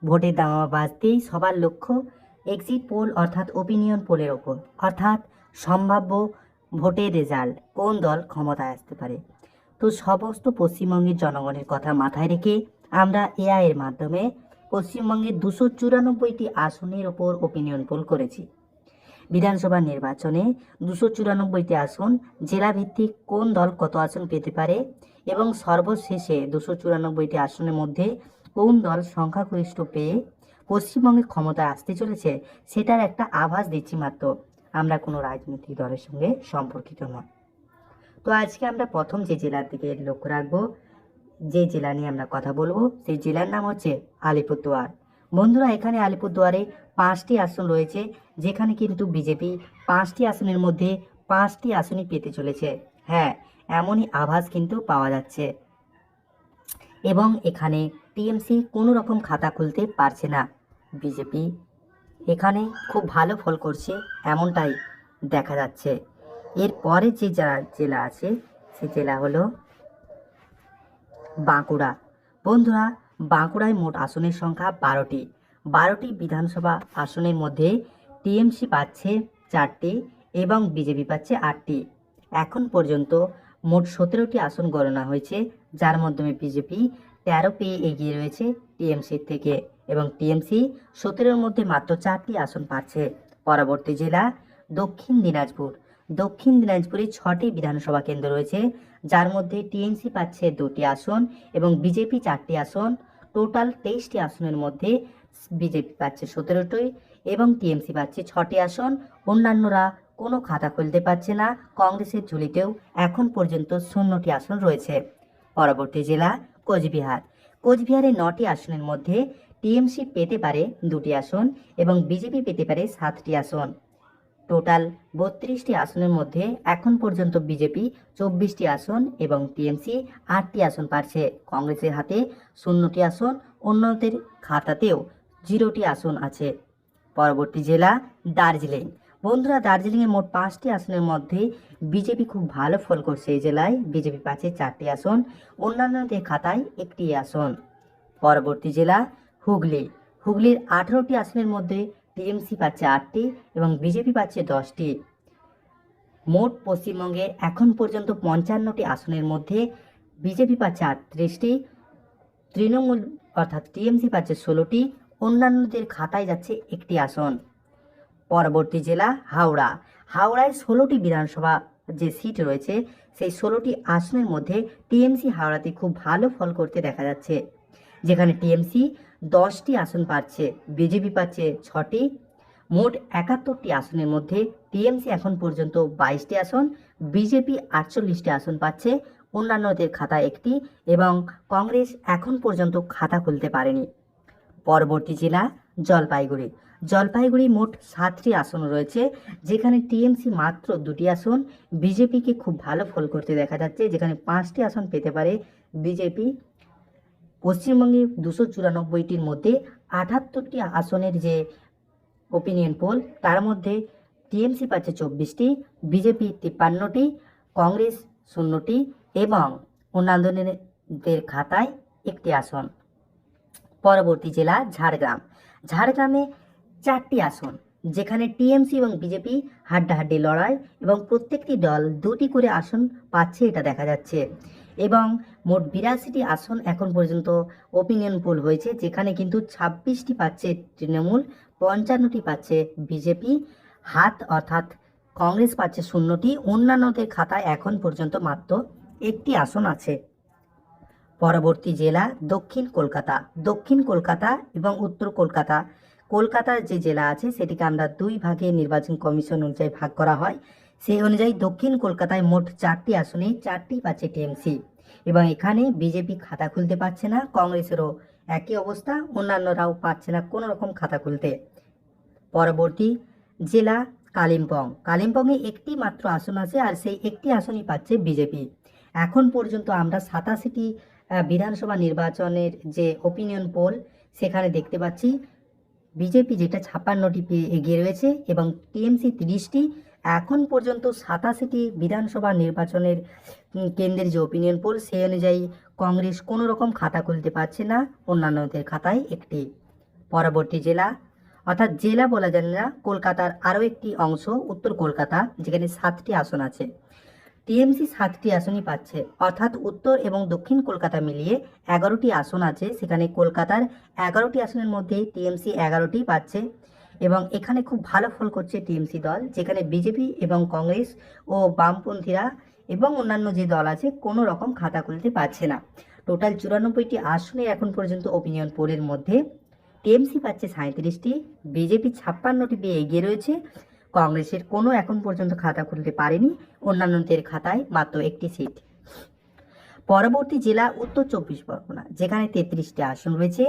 ভোটের দামামা বাজতেই সবার লক্ষ্য এক্সিট পোল অর্থাৎ ওপিনিয়ন পোলের ওপর, অর্থাৎ সম্ভাব্য ভোটের রেজাল্ট, কোন দল ক্ষমতায় আসতে পারে। তো সমস্ত পশ্চিমবঙ্গের জনগণের কথা মাথায় রেখে আমরা এআই এর মাধ্যমে পশ্চিমবঙ্গের 294টি আসনের ওপর ওপিনিয়ন পোল করেছি। বিধানসভা নির্বাচনে 294টি আসন, জেলাভিত্তিক কোন দল কত আসন পেতে পারে এবং সর্বশেষে 294টি আসনের মধ্যে কোন দল সংখ্যাগরিষ্ঠ পেয়ে পশ্চিমবঙ্গে ক্ষমতায় আসতে চলেছে সেটার একটা আভাস দিচ্ছি মাত্র। আমরা কোনো রাজনৈতিক দলের সঙ্গে সম্পর্কিত নয়। তো আজকে আমরা প্রথম যে জেলার দিকে লক্ষ্য রাখবো, যে জেলা নিয়ে আমরা কথা বলবো, সেই জেলার নাম হচ্ছে আলিপুরদুয়ার। বন্ধুরা, এখানে আলিপুরদুয়ারে 5টি আসন রয়েছে, যেখানে কিন্তু বিজেপি 5টি আসনের মধ্যে 5টি আসনই পেতে চলেছে। হ্যাঁ, এমনই আভাস কিন্তু পাওয়া যাচ্ছে। এবং এখানে টিএমসি কোনো রকম খাতা খুলতে পারছে না। বিজেপি এখানে খুব ভালো ফল করছে এমনটাই দেখা যাচ্ছে। এরপরে যে জেলা আছে সে জেলা হলো বাঁকুড়া। বন্ধুরা, বাঁকুড়ায় মোট আসনের সংখ্যা 12টি বিধানসভা আসনের মধ্যে টিএমসি পাচ্ছে 4টি এবং বিজেপি পাচ্ছে 8টি। এখন পর্যন্ত মোট 17টি আসন গণনা হয়েছে, যার মাধ্যমে বিজেপি 13 পেয়ে এগিয়ে রয়েছে টিএমসির থেকে এবং টিএমসি 17-এর মধ্যে মাত্র 4টি আসন পাচ্ছে। পরবর্তী জেলা দক্ষিণ দিনাজপুর। দক্ষিণ দিনাজপুরে 6টি বিধানসভা কেন্দ্র রয়েছে, যার মধ্যে টিএমসি পাচ্ছে 2টি আসন এবং বিজেপি 4টি আসন। টোটাল 23টি আসনের মধ্যে বিজেপি পাচ্ছে 17টি এবং টিএমসি পাচ্ছে 6টি আসন। অন্যান্যরা কোনো খাতা খুলতে পারছে না। কংগ্রেসের ঝুলিতেও এখন পর্যন্ত 0টি আসন রয়েছে। পরবর্তী জেলা কোচবিহার। কোচবিহারে 9টি আসনের মধ্যে টিএমসি পেতে পারে 2টি আসন এবং বিজেপি পেতে পারে 7টি আসন। টোটাল 32টি আসনের মধ্যে এখন পর্যন্ত বিজেপি 24টি আসন এবং টিএমসি 8টি আসন পাচ্ছে। কংগ্রেসের হাতে 0টি আসন, অন্যদের খাতাতেও 0টি আসন আছে। পরবর্তী জেলা দার্জিলিং। বন্ধুরা, দার্জিলিংয়ে মোট 5টি আসনের মধ্যে বিজেপি খুব ভালো ফল করছে। এই জেলায় বিজেপি পাচ্ছে 4টি আসন, অন্যান্যদের খাতায় 1টি আসন। পরবর্তী জেলা হুগলি। হুগলির 18টি আসনের মধ্যে টিএমসি পাচ্ছে 8টি এবং বিজেপি পাচ্ছে 10টি। মোট পশ্চিমবঙ্গে এখন পর্যন্ত 55টি আসনের মধ্যে বিজেপি পাচ্ছে 38টি, তৃণমূল অর্থাৎ টিএমসি পাচ্ছে 16টি, অন্যান্যদের খাতায় যাচ্ছে 1টি আসন। পরবর্তী জেলা হাওড়া। হাওড়ায় 16টি বিধানসভা যে সিট রয়েছে, সেই 16টি আসনের মধ্যে টিএমসি হাওড়াতে খুব ভালো ফল করতে দেখা যাচ্ছে, যেখানে টিএমসি 10টি আসন পাচ্ছে, বিজেপি পাচ্ছে 6টি। মোট 71টি আসনের মধ্যে টিএমসি এখন পর্যন্ত 22টি আসন, বিজেপি 48টি আসন পাচ্ছে, অন্যান্যদের খাতায় 1টি এবং কংগ্রেস এখন পর্যন্ত খাতা খুলতে পারেনি। পরবর্তী জেলা জলপাইগুড়ি। জলপাইগুড়ি মোট 7টি আসন রয়েছে, যেখানে টিএমসি মাত্র 2টি আসন, বিজেপিকে খুব ভালো ফল করতে দেখা যাচ্ছে, যেখানে 5টি আসন পেতে পারে বিজেপি। পশ্চিমবঙ্গে 294টির মধ্যে 78টি আসনের যে ওপিনিয়ন পোল, তার মধ্যে টিএমসি পাচ্ছে 24টি, বিজেপি 53টি, কংগ্রেস 0টি এবং অন্যান্যদের খাতায় 1টি আসন। পরবর্তী জেলা ঝাড়গ্রাম। ঝাড়গ্রামে 4টি আসন, যেখানে টিএমসি এবং বিজেপি হাড্ডাহাড্ডি লড়াই এবং প্রত্যেকটি দল 2টি করে আসন পাচ্ছে, এটা দেখা যাচ্ছে। এবং মোট 82টি আসন এখন পর্যন্ত ওপিনিয়ন পোল হয়েছে, যেখানে কিন্তু 26টি পাচ্ছে তৃণমূল, 55টি পাচ্ছে বিজেপি। হাত অর্থাৎ কংগ্রেস পাচ্ছে 0টি, অন্যান্যদের খাতায় এখন পর্যন্ত মাত্র 1টি আসন আছে। পরবর্তী জেলা দক্ষিণ কলকাতা। দক্ষিণ কলকাতা এবং উত্তর কলকাতা। কলকাতার যে জেলা আছে সেটিকে আমরা 2 ভাগে নির্বাচন কমিশন অনুযায়ী ভাগ করা হয়। সেই অনুযায়ী দক্ষিণ কলকাতায় মোট 4টি আসনে 4টি পাচ্ছে টিএমসি এবং এখানে বিজেপি খাতা খুলতে পারছে না। কংগ্রেসেরও একই অবস্থা, অন্যান্যরাও পাচ্ছে না কোনো রকম খাতা খুলতে। পরবর্তী জেলা কালিম্পং। কালিম্পংয়ে 1টি মাত্র আসন আছে আর সেই 1টি আসনই পাচ্ছে বিজেপি। এখন পর্যন্ত আমরা 87টি বিধানসভা নির্বাচনের যে ওপিনিয়ন পোল, সেখানে দেখতে পাচ্ছি বিজেপি যেটা 56টি পেয়ে এগিয়ে রয়েছে এবং টিএমসি 30টি। এখন পর্যন্ত 87টি বিধানসভা নির্বাচনের কেন্দ্রের যে ওপিনিয়ন পোল, সেই অনুযায়ী কংগ্রেস কোনো রকম খাতা খুলতে পারছে না, অন্যান্যদের খাতায় 1টি। পরবর্তী জেলা অর্থাৎ জেলা বলা যায় না, কলকাতার আরও একটি অংশ উত্তর কলকাতা, যেখানে 7টি আসন আছে। টিএমসি 7টি আসনই পাচ্ছে, অর্থাৎ উত্তর এবং দক্ষিণ কলকাতা মিলিয়ে 11টি আসন আছে। সেখানে কলকাতার 11টি আসনের মধ্যে টিএমসি 11টি পাচ্ছে এবং এখানে খুব ভালো ফল করছে টিএমসি দল, যেখানে বিজেপি এবং কংগ্রেস ও বামপন্থীরা এবং অন্যান্য যে দল আছে কোনো রকম খাতা খুলতে পারছে না। টোটাল 94টি আসনে এখন পর্যন্ত ওপিনিয়ন পোলের মধ্যে টিএমসি পাচ্ছে 37টি, বিজেপি 56টি পেয়ে এগিয়ে রয়েছে, কংগ্রেসের কোনো এখন পর্যন্ত খাতা খুলতে পারেনি, অন্যান্যদের খাতায় মাত্র একটি সিট। পরবর্তী জেলা উত্তর 24 পরগনা, যেখানে 33টি আসন রয়েছে।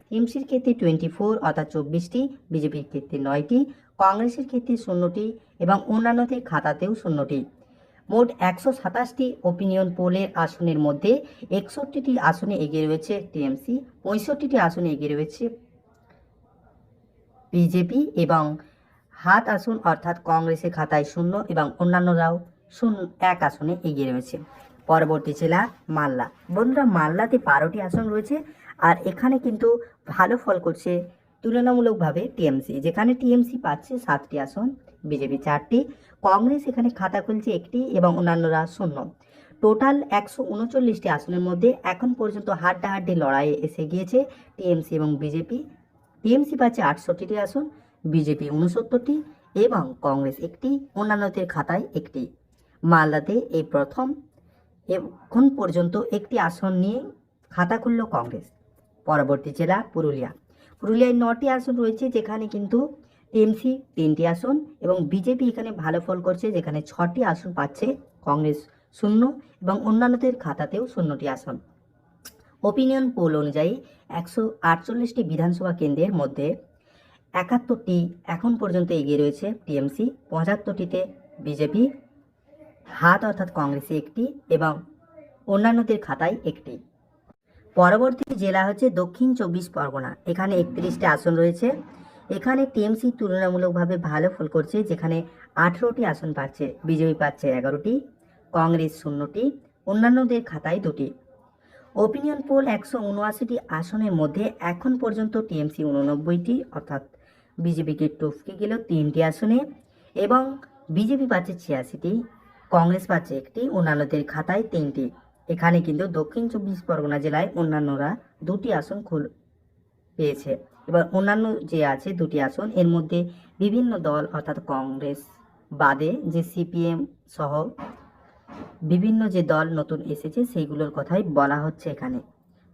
টিএমসির ক্ষেত্রে 24 অর্থাৎ 24টি, বিজেপির ক্ষেত্রে 9টি, কংগ্রেসের ক্ষেত্রে 0টি এবং অন্যান্যদের খাতাতেও 0টি। মোট 127টি ওপিনিয়ন পোলের আসনের মধ্যে 61টি আসনে এগিয়ে রয়েছে টিএমসি, 65টি আসনে এগিয়ে রয়েছে বিজেপি এবং হাত আসন অর্থাৎ কংগ্রেসের খাতায় 0 এবং অন্যান্যরাও 1 আসনে এগিয়ে রয়েছে। পরবর্তী জেলা মালদা। বন্ধুরা, মালদাতে 12টি আসন রয়েছে আর এখানে কিন্তু ভালো ফল করছে তুলনামূলকভাবে টিএমসি, যেখানে টিএমসি পাচ্ছে 7টি আসন, বিজেপি 4টি, কংগ্রেস এখানে খাতা খুলছে 1টি এবং অন্যান্যরা 0। টোটাল 139টি আসনের মধ্যে এখন পর্যন্ত হাড্ডাহাড্ডি লড়াইয়ে এসে গিয়েছে টিএমসি এবং বিজেপি। টিএমসি পাচ্ছে 68টি আসন, বিজেপি 69টি এবং কংগ্রেস 1টি, অন্যান্যদের খাতায় 1টি। মালদাতে এই প্রথম এখন পর্যন্ত 1টি আসন নিয়ে খাতা খুলল কংগ্রেস। পরবর্তী জেলা পুরুলিয়া। পুরুলিয়ায় 9টি আসন রয়েছে, যেখানে কিন্তু টিএমসি 3টি আসন এবং বিজেপি এখানে ভালো ফল করছে, যেখানে 6টি আসন পাচ্ছে, কংগ্রেস 0 এবং অন্যান্যদের খাতাতেও 0টি আসন। ওপিনিয়ন পোল অনুযায়ী 148টি বিধানসভা কেন্দ্রের মধ্যে 71টি এখন পর্যন্ত এগিয়ে রয়েছে টিএমসি, 75টিতে বিজেপি, হাত অর্থাৎ কংগ্রেসে 1টি এবং অন্যান্যদের খাতায় 1টি। পরবর্তী জেলা হচ্ছে দক্ষিণ 24 পরগনা। এখানে 31টি আসন রয়েছে। এখানে টিএমসি তুলনামূলকভাবে ভালো ফল করছে, যেখানে 18টি আসন পাচ্ছে, বিজেপি পাচ্ছে 11টি, কংগ্রেস 0টি, অন্যান্যদের খাতায় 2টি। ওপিনিয়ন পোল 179টি আসনের মধ্যে এখন পর্যন্ত টিএমসি 89টি অর্থাৎ বিজেপিকে টপকে গেল 3টি আসনে এবং বিজেপি পাচ্ছে 86টি, কংগ্রেস পাচ্ছে 1টি, অন্যান্যদের খাতায় 3টি। এখানে কিন্তু দক্ষিণ 24 পরগনা জেলায় অন্যান্যরা 2টি আসন পেয়েছে। এবার অন্যান্য যে আছে 2টি আসন, এর মধ্যে বিভিন্ন দল অর্থাৎ কংগ্রেস বাদে যে সিপিএম সহ বিভিন্ন যে দল নতুন এসেছে সেইগুলোর কথাই বলা হচ্ছে এখানে।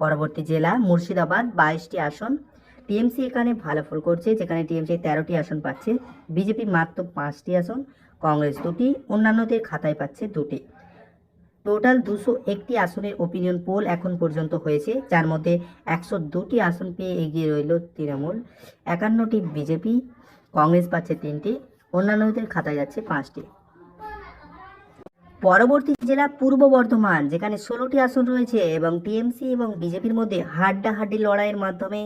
পরবর্তী জেলা মুর্শিদাবাদ, 22টি আসন। টিএমসি এখানে ভালো ফল করছে, যেখানে টিএমসি 13টি আসন পাচ্ছে, বিজেপি মাত্র 5টি আসন, কংগ্রেস 2টি, অন্যান্যদের খাতায় পাচ্ছে 2টি। টোটাল 201টি আসনের ওপিনিয়ন পোল এখন পর্যন্ত হয়েছে, যার মধ্যে 102টি আসন পেয়ে এগিয়ে রইল তৃণমূল, 51টি বিজেপি, কংগ্রেস পাচ্ছে 3টি, অন্যান্যদের খাতায় যাচ্ছে 5টি। পরবর্তী জেলা পূর্ব বর্ধমান, যেখানে 16টি আসন রয়েছে এবং টিএমসি এবং বিজেপির মধ্যে হাড্ডাহাড্ডি লড়াইয়ের মাধ্যমে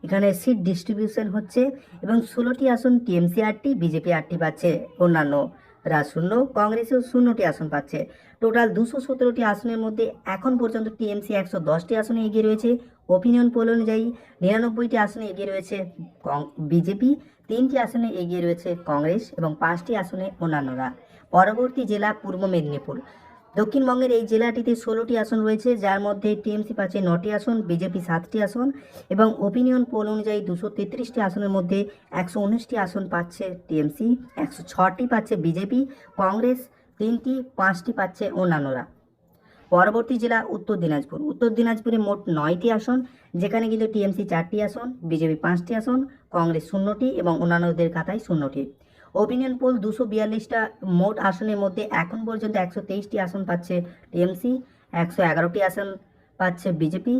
এখানে সিট ডিস্ট্রিবিউশন হচ্ছে এবং 16টি আসন টিএমসি 8টি, বিজেপি 8টি পাচ্ছে, অন্যান্যরা 0, কংগ্রেসও 0টি আসন পাচ্ছে। টোটাল 217টি আসনের মধ্যে এখন পর্যন্ত টিএমসি 110টি আসনে এগিয়ে রয়েছে। ওপিনিয়ন পোল অনুযায়ী 99টি আসনে এগিয়ে রয়েছে বিজেপি, 3টি আসনে এগিয়ে রয়েছে কংগ্রেস এবং 5টি আসনে অন্যান্যরা। পরবর্তী জেলা পূর্ব মেদিনীপুর। দক্ষিণবঙ্গের এই জেলাটিতে 16টি আসন রয়েছে, যার মধ্যে টিএমসি পাচ্ছে 9টি আসন, বিজেপি 7টি আসন এবং ওপিনিয়ন পোল অনুযায়ী 233টি আসনের মধ্যে 119টি আসন পাচ্ছে টিএমসি, 106টি পাচ্ছে বিজেপি, কংগ্রেস 3টি, 5টি পাচ্ছে অন্যান্যরা। পরবর্তী জেলা উত্তর দিনাজপুর। উত্তর দিনাজপুরে মোট 9টি আসন, যেখানে কিন্তু টিএমসি 4টি আসন, বিজেপি 5টি আসন, কংগ্রেস 0টি এবং অন্যান্যদের খাতায় 0টি। ওপিনিয়ন পোল 242টা মোট আসনের মধ্যে এখন পর্যন্ত 123টি আসন পাচ্ছে টিএমসি, 111টি আসন পাচ্ছে বিজেপি,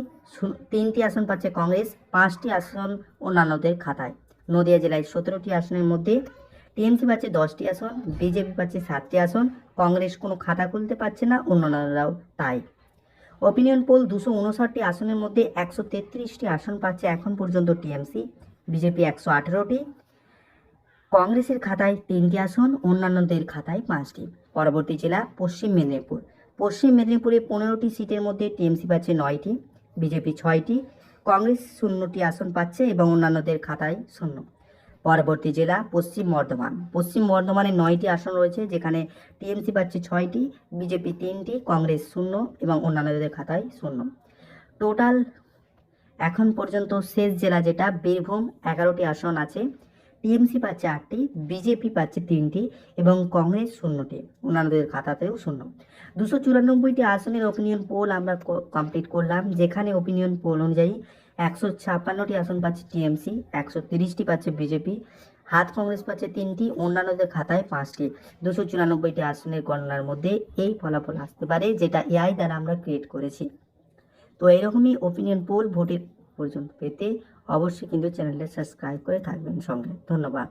3টি আসন পাচ্ছে কংগ্রেস, 5টি আসন অন্যান্যদের খাতায়। নদিয়া জেলায় 17টি আসনের মধ্যে টিএমসি পাচ্ছে 10টি আসন, বিজেপি পাচ্ছে 7টি আসন, কংগ্রেস কোনো খাতা খুলতে পারছে না, অন্যান্যরাও তাই। ওপিনিয়ন পোল 259টি আসনের মধ্যে 133টি আসন পাচ্ছে এখন পর্যন্ত টিএমসি, বিজেপি 118টি, কংগ্রেসের খাতায় 3টি আসন, অন্যান্যদের খাতায় 5টি। পরবর্তী জেলা পশ্চিম মেদিনীপুর। পশ্চিম মেদিনীপুরে 15টি সিটের মধ্যে টিএমসি পাচ্ছে 9টি, বিজেপি 6টি, কংগ্রেস 0টি আসন পাচ্ছে এবং অন্যান্যদের খাতায় 0। পরবর্তী জেলা পশ্চিম বর্ধমান। পশ্চিম বর্ধমানে 9টি আসন রয়েছে, যেখানে টিএমসি পাচ্ছে 6টি, বিজেপি 3টি, কংগ্রেস 0 এবং অন্যান্যদের খাতায় 0। টোটাল এখন পর্যন্ত শেষ জেলা যেটা বীরভূম, 11টি আসন আছে। টিএমসি পাচ্ছে 8টি, বিজেপি পাচ্ছে 3টি এবং কংগ্রেস 0টি, অন্যান্যদের খাতাতেও 0। 294টি আসনের ওপিনিয়ন পোল আমরা কমপ্লিট করলাম, যেখানে ওপিনিয়ন পোল অনুযায়ী 156টি আসন পাচ্ছে টিএমসি, 130টি পাচ্ছে বিজেপি, হাত কংগ্রেস পাচ্ছে 3টি, অন্যান্যদের খাতায় 5টি। 294টি আসনের গণনার মধ্যে এই ফলাফল আসতে পারে, যেটা এআই দ্বারা আমরা ক্রিয়েট করেছি। তো এরকমই ওপিনিয়ন পোল ভোটের পর্যন্ত পেতে অবশ্যই কিন্তু চ্যানেলটা সাবস্ক্রাইব করে থাকবেন সঙ্গে। ধন্যবাদ।